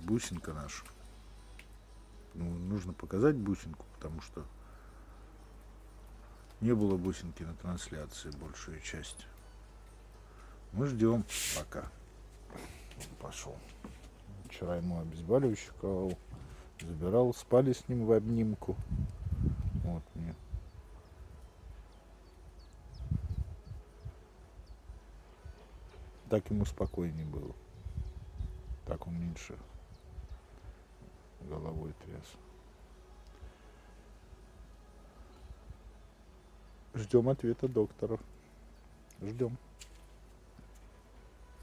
бусинка наша. Ну, нужно показать бусинку, потому что не было бусинки на трансляции большую часть. Мы ждем пока. Пошел. Вчера ему обезболивающее колол, забирал, спали с ним в обнимку. Вот мне. Так ему спокойнее было. Так он меньше головой тряс. Ждем ответа докторов. Ждем.